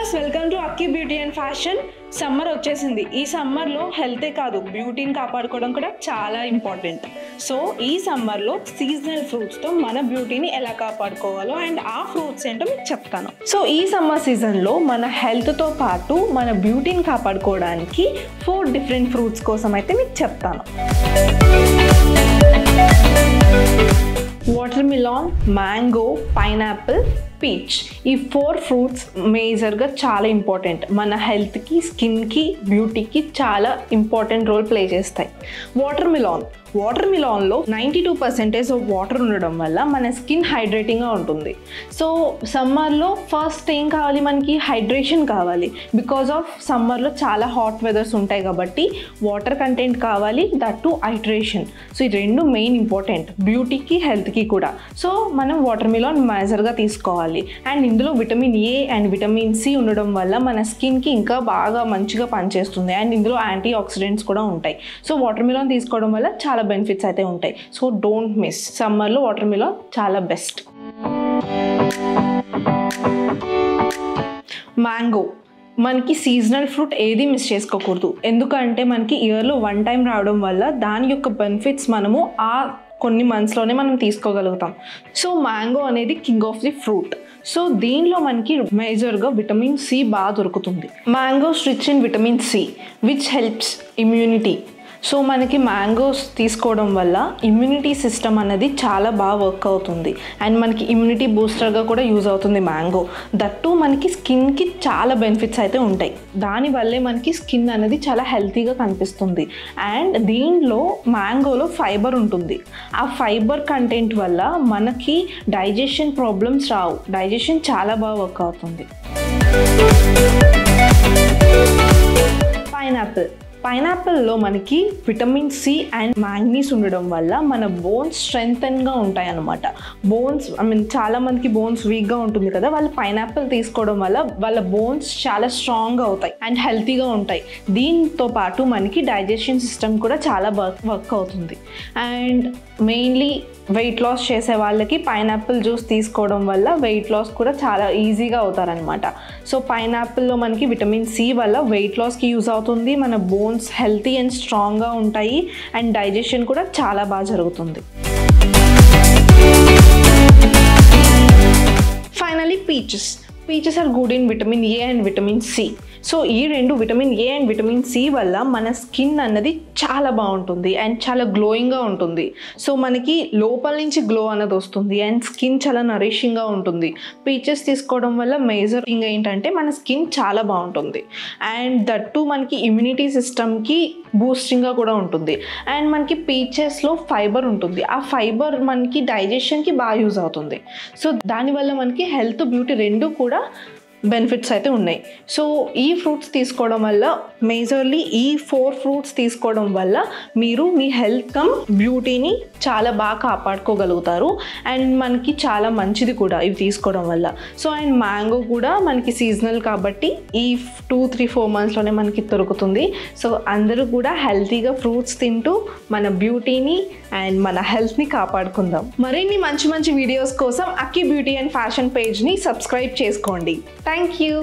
Viewers welcome to Akki beauty and fashion. Summer వచ్చేసింది. ఈ సమ్మర్లో హెల్తే కాదు బ్యూటీని కాపాడుకోవడం కూడా చాలా ఇంపార్టెంట్. సో ఈ సమ్మర్లో సీజనల్ ఫ్రూట్స్తో మన బ్యూటీని ఎలా కాపాడుకోవాలో అండ్ ఆ ఫ్రూట్స్ ఏంటో మీకు చెప్తాను. సో ఈ సమ్మర్ సీజన్లో మన హెల్త్తో పాటు మన బ్యూటీని కాపాడుకోవడానికి 4 డిఫరెంట్ ఫ్రూట్స్ కోసం అయితే మీకు చెప్తాను. Watermelon, mango, pineapple, peach. ఈ 4 ఫ్రూట్స్ మేజర్గా చాలా ఇంపార్టెంట్. మన హెల్త్కి, స్కిన్కి, బ్యూటీకి చాలా ఇంపార్టెంట్ రోల్ ప్లే చేస్తాయి. వాటర్ మిలాన్లో 92% ఆఫ్ వాటర్ ఉండడం వల్ల మన స్కిన్ హైడ్రేటింగ్గా ఉంటుంది. సో సమ్మర్లో ఫస్ట్ ఏం కావాలి, మనకి హైడ్రేషన్ కావాలి. బికాజ్ ఆఫ్ సమ్మర్లో చాలా హాట్ వెదర్స్ ఉంటాయి కాబట్టి వాటర్ కంటెంట్ కావాలి, దట్ టు హైడ్రేషన్. సో ఈ 2 మెయిన్ ఇంపార్టెంట్ బ్యూటీకి, హెల్త్కి కూడా. సో మనం వాటర్ మిలాన్ మేజర్గా తీసుకోవాలి. అండ్ ఇందులో vitamin A and vitamin C ఉండడం వల్ల మన స్కిన్కి ఇంకా బాగా మంచిగా పనిచేస్తుంది. అండ్ ఇందులో యాంటీ ఆక్సిడెంట్స్ కూడా ఉంటాయి. సో వాటర్ మిలాన్ తీసుకోవడం వల్ల చాలా బెనిఫిట్స్ అయితే ఉంటాయి. సో డోంట్ మిస్, సమ్మర్లో వాటర్ మిలాన్ చాలా బెస్ట్. మ్యాంగో మనకి సీజనల్ ఫ్రూట్ ఏది మిస్ చేసుకోకూడదు. ఎందుకంటే మనకి ఇయర్లో 1 టైం రావడం వల్ల దాని యొక్క బెనిఫిట్స్ మనము కొన్ని మంత్స్లోనే మనం తీసుకోగలుగుతాం. సో మ్యాంగో అనేది king of the fruit. So దీనిలో మనకి మేజర్గా విటమిన్ సి బాగా దొరుకుతుంది. Mangoes rich in vitamin C which helps immunity. So మనకి మ్యాంగోస్ తీసుకోవడం వల్ల ఇమ్యూనిటీ సిస్టమ్ అనేది చాలా బాగా వర్క్ అవుతుంది. అండ్ మనకి ఇమ్యూనిటీ బూస్టర్గా కూడా యూజ్ అవుతుంది మ్యాంగో. దట్టు మనకి స్కిన్కి చాలా బెనిఫిట్స్ అయితే ఉంటాయి. దానివల్లే మనకి స్కిన్ అనేది చాలా హెల్తీగా కనిపిస్తుంది. అండ్ దీనిలో మ్యాంగోలో ఫైబర్ ఉంటుంది. ఆ ఫైబర్ కంటెంట్ వల్ల మనకి డైజెషన్ ప్రాబ్లమ్స్ రావు. డైజెషన్ చాలా బాగా వర్క్ అవుతుంది. పైనాపిల్లో మనకి విటమిన్ సి అండ్ మ్యాంగనీస్ ఉండడం వల్ల మన బోన్స్ స్ట్రెంగ్తన్గా ఉంటాయి అన్నమాట. బోన్స్ చాలా మందికి బోన్స్ వీక్గా ఉంటుంది కదా, వాళ్ళు పైనాపిల్ తీసుకోవడం వల్ల వాళ్ళ బోన్స్ చాలా స్ట్రాంగ్గా అవుతాయి అండ్ హెల్తీగా ఉంటాయి. దీంతో పాటు మనకి డైజెషన్ సిస్టమ్ కూడా చాలా వర్క్ అవుతుంది. అండ్ మెయిన్లీ వెయిట్ లాస్ చేసే వాళ్ళకి పైనాపిల్ జ్యూస్ తీసుకోవడం వల్ల వెయిట్ లాస్ కూడా చాలా ఈజీగా అవుతారనమాట. సో పైనాపిల్లో మనకి విటమిన్ సి వల్ల వెయిట్ లాస్కి యూజ్ అవుతుంది. మన బోన్స్ హెల్తీ అండ్ స్ట్రాంగ్గా ఉంటాయి. అండ్ డైజెషన్ కూడా చాలా బాగా జరుగుతుంది. Finally peaches are good in vitamin A and vitamin C. So ఈ 2 vitamin A and vitamin C వల్ల మన స్కిన్ అన్నది చాలా బాగుంటుంది అండ్ చాలా గ్లోయింగ్గా ఉంటుంది. సో మనకి లోపల నుంచి గ్లో అన్నది వస్తుంది అండ్ స్కిన్ చాలా నరిషింగ్గా ఉంటుంది. పీచెస్ తీసుకోవడం వల్ల మేజర్ థింగ్ ఏంటంటే మన స్కిన్ చాలా బాగుంటుంది. అండ్ దట్టు మనకి ఇమ్యూనిటీ సిస్టమ్కి బూస్టింగ్గా కూడా ఉంటుంది. అండ్ మనకి పీచెస్లో ఫైబర్ ఉంటుంది. ఆ ఫైబర్ మనకి డైజెషన్కి బాగా యూజ్ అవుతుంది. సో దానివల్ల మనకి హెల్త్, బ్యూటీ 2 కూడా బెనిఫిట్స్ అయితే ఉన్నాయి. సో ఈ ఫ్రూట్స్ తీసుకోవడం వల్ల, మేజర్లీ ఈ 4 ఫ్రూట్స్ తీసుకోవడం వల్ల మీరు మీ హెల్త్ కమ్ బ్యూటీని చాలా బాగా కాపాడుకోగలుగుతారు. అండ్ మనకి చాలా మంచిది కూడా ఇవి తీసుకోవడం వల్ల. సో అండ్ మ్యాంగో కూడా మనకి సీజనల్ కాబట్టి ఈ 2-3-4 మంత్స్లోనే మనకి దొరుకుతుంది. సో అందరూ కూడా హెల్తీగా ఫ్రూట్స్ తింటూ మన బ్యూటీని అండ్ మన హెల్త్ని కాపాడుకుందాం. మరిన్ని మంచి మంచి వీడియోస్ కోసం అక్కి బ్యూటీ అండ్ ఫ్యాషన్ పేజ్ని సబ్స్క్రైబ్ చేసుకోండి. Thank you.